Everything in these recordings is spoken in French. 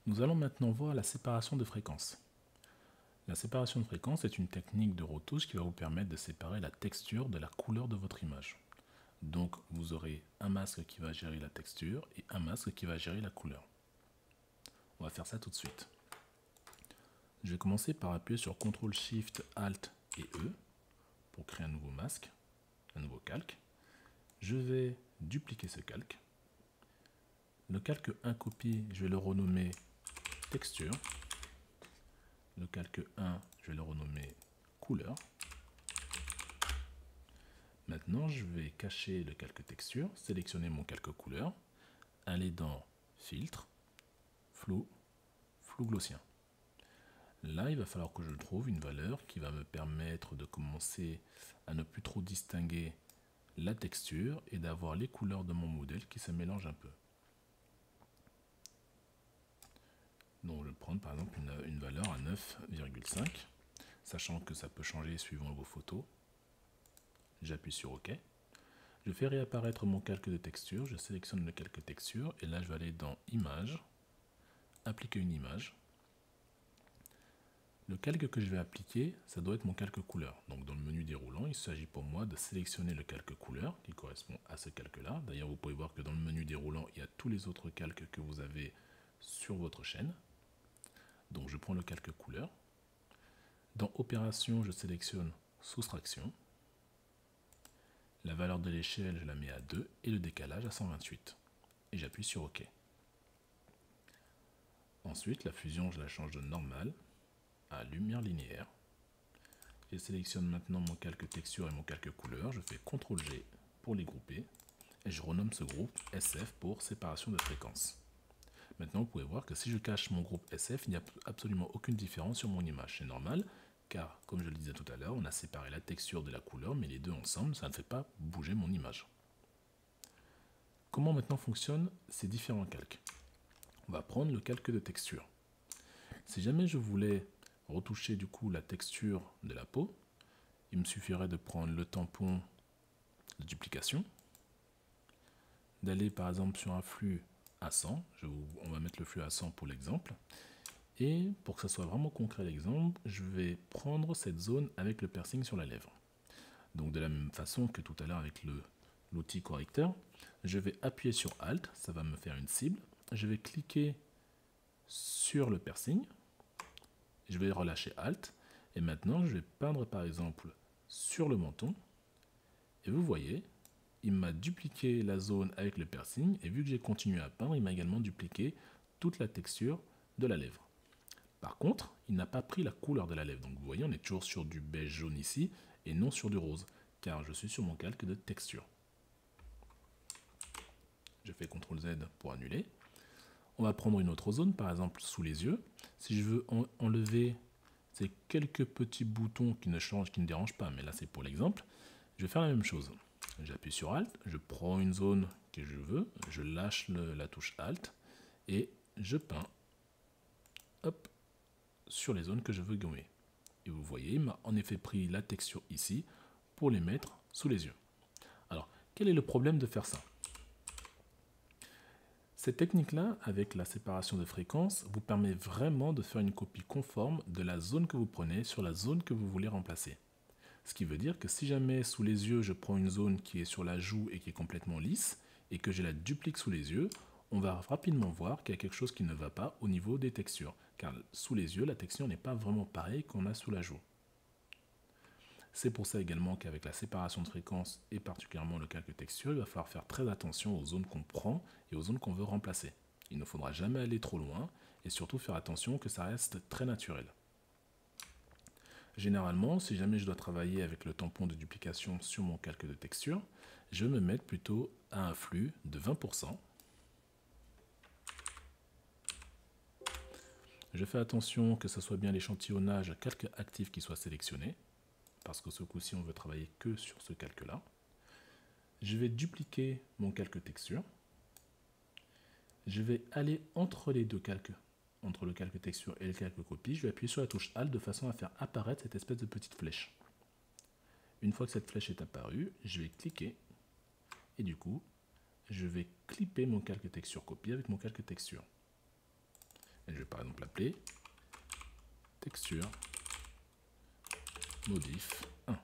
Nous allons maintenant voir la séparation de fréquences. La séparation de fréquences est une technique de retouche qui va vous permettre de séparer la texture de la couleur de votre image. Donc vous aurez un masque qui va gérer la texture et un masque qui va gérer la couleur. On va faire ça tout de suite. Je vais commencer par appuyer sur CTRL SHIFT ALT et E pour créer un nouveau masque, un nouveau calque. Je vais dupliquer ce calque. Le calque 1 copie, je vais le renommer texture. Le calque 1, je vais le renommer couleur. Maintenant, je vais cacher le calque texture, sélectionner mon calque couleur, aller dans filtre, flou, flou gaussien. Là, il va falloir que je trouve une valeur qui va me permettre de commencer à ne plus trop distinguer la texture et d'avoir les couleurs de mon modèle qui se mélangent un peu. Donc je vais prendre par exemple une valeur à 9,5, sachant que ça peut changer suivant vos photos. J'appuie sur OK. Je fais réapparaître mon calque de texture, je sélectionne le calque texture et là je vais aller dans Images, appliquer une image. Le calque que je vais appliquer, ça doit être mon calque couleur. Donc dans le menu déroulant, il s'agit pour moi de sélectionner le calque couleur qui correspond à ce calque-là. D'ailleurs, vous pouvez voir que dans le menu déroulant, il y a tous les autres calques que vous avez sur votre chaîne. Donc je prends le calque couleur. Dans Opération, je sélectionne Soustraction. La valeur de l'échelle, je la mets à 2 et le décalage à 128. Et j'appuie sur OK. Ensuite, la fusion, je la change de normale à lumière linéaire. Je sélectionne maintenant mon calque texture et mon calque couleur. Je fais CTRL G pour les grouper. Et je renomme ce groupe SF pour séparation de fréquences. Maintenant, vous pouvez voir que si je cache mon groupe SF, il n'y a absolument aucune différence sur mon image. C'est normal, car, comme je le disais tout à l'heure, on a séparé la texture de la couleur, mais les deux ensemble, ça ne fait pas bouger mon image. Comment maintenant fonctionnent ces différents calques? On va prendre le calque de texture. Si jamais je voulais retoucher du coup la texture de la peau, il me suffirait de prendre le tampon de duplication, d'aller par exemple sur un flux à 100, on va mettre le flux à 100 pour l'exemple, et pour que ça soit vraiment concret l'exemple, je vais prendre cette zone avec le piercing sur la lèvre. Donc de la même façon que tout à l'heure avec l'outil correcteur, je vais appuyer sur Alt, ça va me faire une cible, je vais cliquer sur le piercing, je vais relâcher Alt, et maintenant je vais peindre par exemple sur le menton, et vous voyez, il m'a dupliqué la zone avec le piercing, et vu que j'ai continué à peindre, il m'a également dupliqué toute la texture de la lèvre. Par contre, il n'a pas pris la couleur de la lèvre, donc vous voyez, on est toujours sur du beige jaune ici, et non sur du rose, car je suis sur mon calque de texture. Je fais CTRL Z pour annuler. On va prendre une autre zone, par exemple sous les yeux. Si je veux enlever ces quelques petits boutons qui ne changent, qui ne dérangent pas, mais là c'est pour l'exemple, je vais faire la même chose. J'appuie sur Alt, je prends une zone que je veux, je lâche la touche Alt et je peins hop, sur les zones que je veux gommer. Et vous voyez, il m'a en effet pris la texture ici pour les mettre sous les yeux. Alors, quel est le problème de faire ça? Cette technique-là, avec la séparation de fréquences, vous permet vraiment de faire une copie conforme de la zone que vous prenez sur la zone que vous voulez remplacer. Ce qui veut dire que si jamais sous les yeux, je prends une zone qui est sur la joue et qui est complètement lisse, et que je la duplique sous les yeux, on va rapidement voir qu'il y a quelque chose qui ne va pas au niveau des textures. Car sous les yeux, la texture n'est pas vraiment pareille qu'on a sous la joue. C'est pour ça également qu'avec la séparation de fréquences et particulièrement le calque texture, il va falloir faire très attention aux zones qu'on prend et aux zones qu'on veut remplacer. Il ne faudra jamais aller trop loin et surtout faire attention que ça reste très naturel. Généralement, si jamais je dois travailler avec le tampon de duplication sur mon calque de texture, je vais me mettre plutôt à un flux de 20%. Je fais attention que ce soit bien l'échantillonnage calque actif qui soit sélectionné, parce que ce coup-ci on veut travailler que sur ce calque-là. Je vais dupliquer mon calque texture. Je vais aller entre les deux calques, entre le calque texture et le calque copie, je vais appuyer sur la touche Alt de façon à faire apparaître cette espèce de petite flèche. Une fois que cette flèche est apparue, je vais cliquer et du coup, je vais clipper mon calque texture copie avec mon calque texture. Et je vais par exemple l'appeler texture modif 1.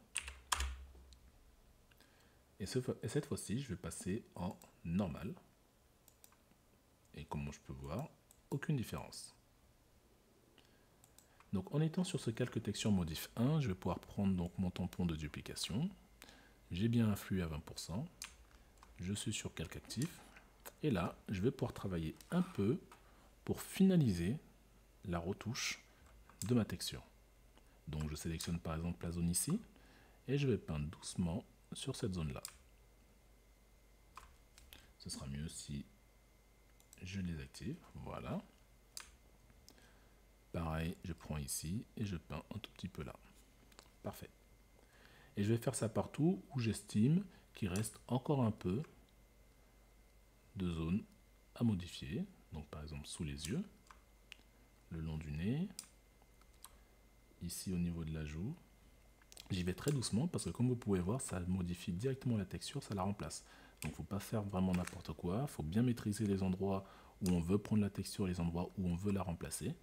Et cette fois-ci, je vais passer en normal. Et comme je peux voir, aucune différence. Donc en étant sur ce calque texture modif 1, je vais pouvoir prendre donc mon tampon de duplication. J'ai bien un flux à 20%. Je suis sur calque actif. Et là, je vais pouvoir travailler un peu pour finaliser la retouche de ma texture. Donc je sélectionne par exemple la zone ici et je vais peindre doucement sur cette zone là. Ce sera mieux si je les active. Voilà. Pareil, je prends ici et je peins un tout petit peu là. Parfait. Et je vais faire ça partout où j'estime qu'il reste encore un peu de zone à modifier. Donc par exemple sous les yeux, le long du nez, ici au niveau de la joue. J'y vais très doucement parce que comme vous pouvez voir, ça modifie directement la texture, ça la remplace. Donc il ne faut pas faire vraiment n'importe quoi, il faut bien maîtriser les endroits où on veut prendre la texture, les endroits où on veut la remplacer.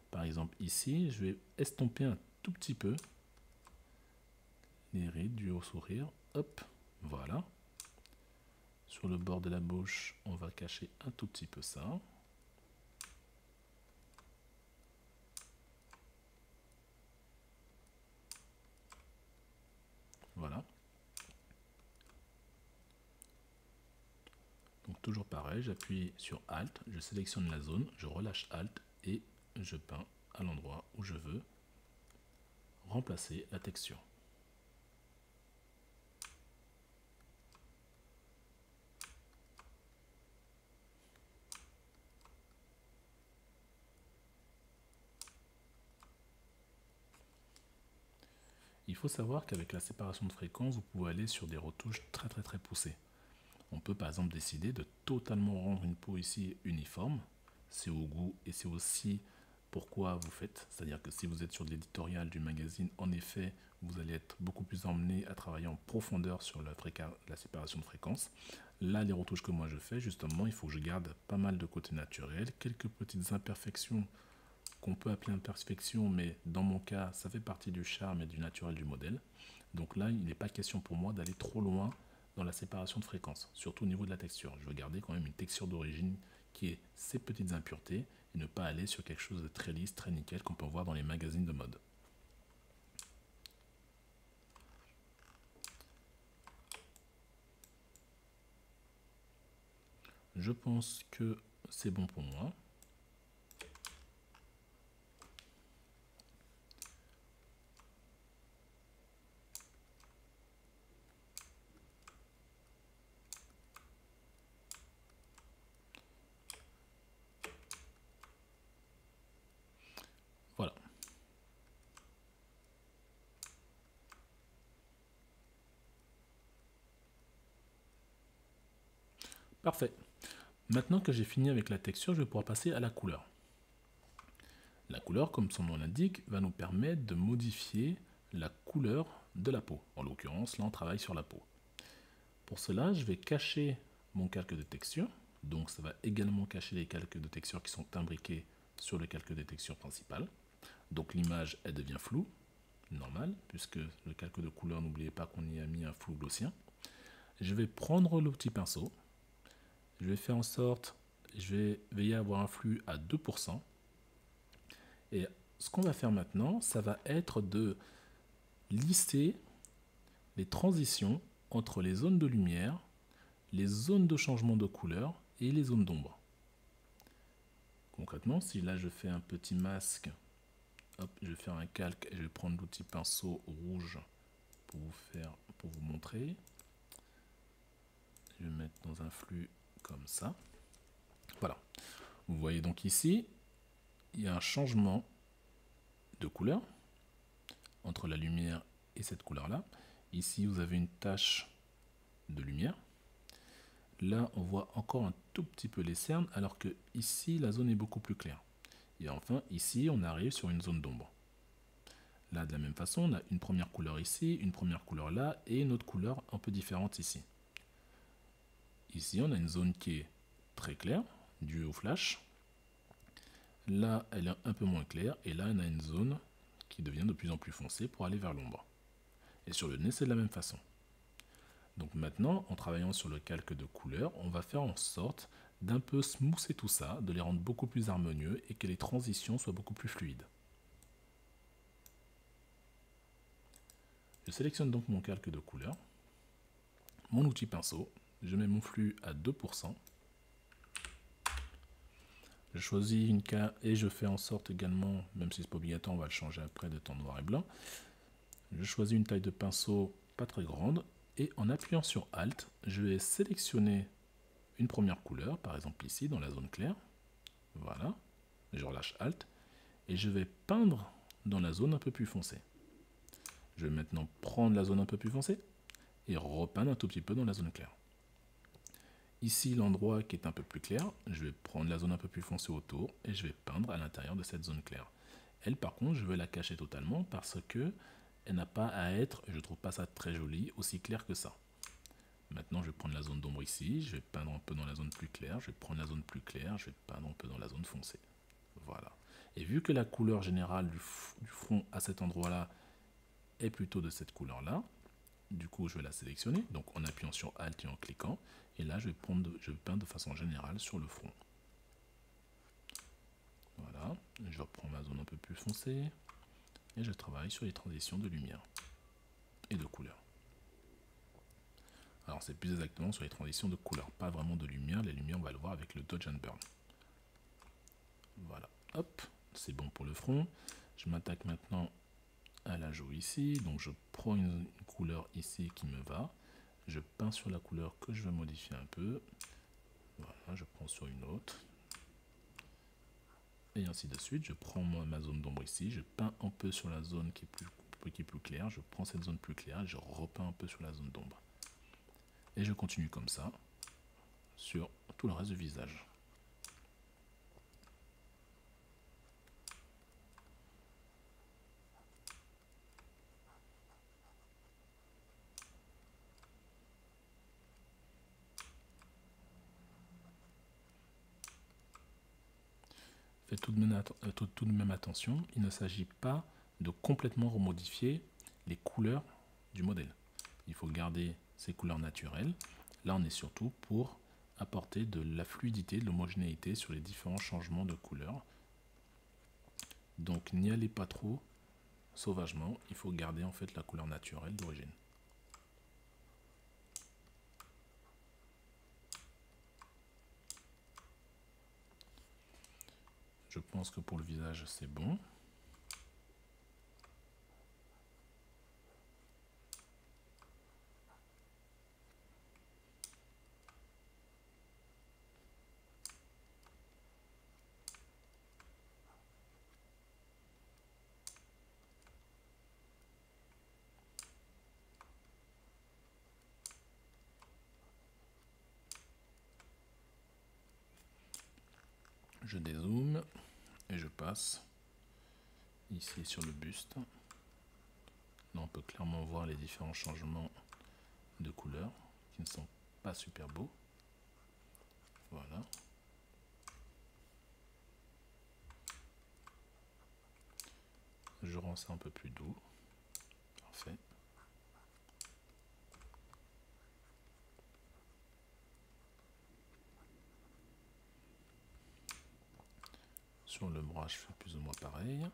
Par exemple ici, je vais estomper un tout petit peu les rides du haut sourire. Hop, voilà. Sur le bord de la bouche, on va cacher un tout petit peu ça. Voilà. Donc toujours pareil, j'appuie sur Alt, je sélectionne la zone, je relâche Alt et je peins à l'endroit où je veux remplacer la texture. Il faut savoir qu'avec la séparation de fréquences, vous pouvez aller sur des retouches très poussées. On peut par exemple décider de totalement rendre une peau ici uniforme. C'est au goût et c'est aussi pourquoi vous faites. C'est-à-dire que si vous êtes sur de l'éditorial du magazine, en effet, vous allez être beaucoup plus emmené à travailler en profondeur sur la séparation de fréquences. Là, les retouches que moi je fais, justement, il faut que je garde pas mal de côté naturel, quelques petites imperfections qu'on peut appeler imperfection, mais dans mon cas, ça fait partie du charme et du naturel du modèle. Donc là, il n'est pas question pour moi d'aller trop loin dans la séparation de fréquences, surtout au niveau de la texture. Je veux garder quand même une texture d'origine qui est ces petites impuretés et ne pas aller sur quelque chose de très lisse, très nickel qu'on peut voir dans les magazines de mode. Je pense que c'est bon pour moi. Voilà. Parfait. Maintenant que j'ai fini avec la texture, je vais pouvoir passer à la couleur. La couleur, comme son nom l'indique, va nous permettre de modifier la couleur de la peau. En l'occurrence, là, on travaille sur la peau. Pour cela, je vais cacher mon calque de texture. Donc, ça va également cacher les calques de texture qui sont imbriqués sur le calque de texture principal. Donc, l'image, elle devient floue, normal, puisque le calque de couleur, n'oubliez pas qu'on y a mis un flou gaussien. Je vais prendre le petit pinceau. Je vais faire en sorte, je vais veiller à avoir un flux à 2%. Et ce qu'on va faire maintenant, ça va être de lisser les transitions entre les zones de lumière, les zones de changement de couleur et les zones d'ombre. Concrètement, si là je fais un petit masque, hop, je vais faire un calque et je vais prendre l'outil pinceau rouge pour vous montrer. Je vais mettre dans un flux comme ça. Voilà. Vous voyez donc ici, il y a un changement de couleur entre la lumière et cette couleur-là. Ici, vous avez une tache de lumière. Là, on voit encore un tout petit peu les cernes, alors que ici, la zone est beaucoup plus claire. Et enfin, ici, on arrive sur une zone d'ombre. Là, de la même façon, on a une première couleur ici, une première couleur là, et une autre couleur un peu différente ici. Ici, on a une zone qui est très claire, due au flash. Là, elle est un peu moins claire. Et là, on a une zone qui devient de plus en plus foncée pour aller vers l'ombre. Et sur le nez, c'est de la même façon. Donc maintenant, en travaillant sur le calque de couleurs, on va faire en sorte d'un peu smoother tout ça, de les rendre beaucoup plus harmonieux et que les transitions soient beaucoup plus fluides. Je sélectionne donc mon calque de couleurs, mon outil pinceau, je mets mon flux à 2%. Je choisis une case et je fais en sorte également, même si c'est pas obligatoire, on va le changer après d'être en noir et blanc. Je choisis une taille de pinceau pas très grande et en appuyant sur Alt, je vais sélectionner une première couleur, par exemple ici dans la zone claire. Voilà, je relâche Alt et je vais peindre dans la zone un peu plus foncée. Je vais maintenant prendre la zone un peu plus foncée et repeindre un tout petit peu dans la zone claire. Ici, l'endroit qui est un peu plus clair, je vais prendre la zone un peu plus foncée autour et je vais peindre à l'intérieur de cette zone claire. Elle, par contre, je vais la cacher totalement parce que elle n'a pas à être, je trouve pas ça très joli, aussi clair que ça. Maintenant, je vais prendre la zone d'ombre ici, je vais peindre un peu dans la zone plus claire, je vais prendre la zone plus claire, je vais peindre un peu dans la zone foncée. Voilà. Et vu que la couleur générale du front à cet endroit-là est plutôt de cette couleur-là, du coup, je vais la sélectionner, donc en appuyant sur Alt et en cliquant, et là, je vais peindre de façon générale sur le front. Voilà, je reprends ma zone un peu plus foncée, et je travaille sur les transitions de lumière et de couleur. Alors, c'est plus exactement sur les transitions de couleur, pas vraiment de lumière. Les lumières, on va le voir avec le Dodge and Burn. Voilà, hop, c'est bon pour le front. Je m'attaque maintenant à la joue ici, donc je prends une couleur ici qui me va. Je peins sur la couleur que je veux modifier un peu. Voilà, je prends sur une autre. Et ainsi de suite. Je prends ma zone d'ombre ici. Je peins un peu sur la zone qui est plus claire. Je prends cette zone plus claire et je repeins un peu sur la zone d'ombre. Et je continue comme ça sur tout le reste du visage. Faites tout de même attention, il ne s'agit pas de complètement remodifier les couleurs du modèle. Il faut garder ces couleurs naturelles. Là, on est surtout pour apporter de la fluidité, de l'homogénéité sur les différents changements de couleurs. Donc, n'y allez pas trop sauvagement. Il faut garder en fait la couleur naturelle d'origine. Je pense que pour le visage, c'est bon. Je dézoome et je passe ici sur le buste. Là, on peut clairement voir les différents changements de couleurs qui ne sont pas super beaux. Voilà. Je rends ça un peu plus doux. Parfait. Sur le bras, je fais plus ou moins pareil.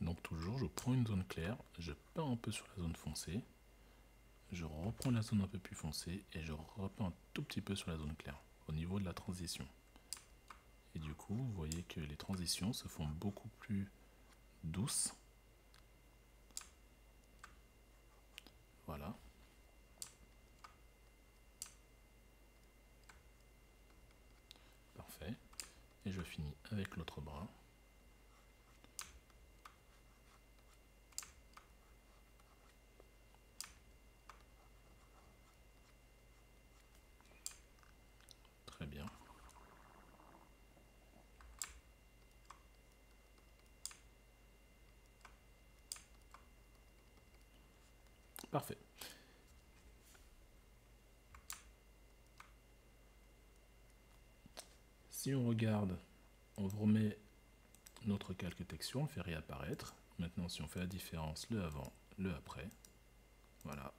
Donc toujours, je prends une zone claire, je peins un peu sur la zone foncée, je reprends la zone un peu plus foncée et je repeins un tout petit peu sur la zone claire, au niveau de la transition. Et du coup, vous voyez que les transitions se font beaucoup plus douces. Voilà. Parfait. Et je finis avec l'autre bras. Très bien. Parfait. Si on regarde, on remet notre calque texture, on le fait réapparaître. Maintenant, si on fait la différence, le avant, le après, voilà,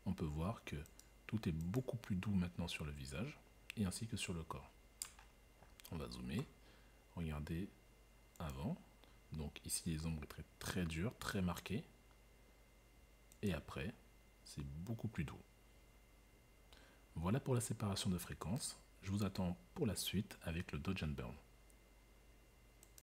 on peut voir que tout est beaucoup plus doux maintenant sur le visage, et ainsi que sur le corps. On va zoomer, regardez avant, donc ici les ombres très, très dures, très marquées, et après, c'est beaucoup plus doux. Voilà pour la séparation de fréquences, je vous attends pour la suite avec le Dodge and Burn.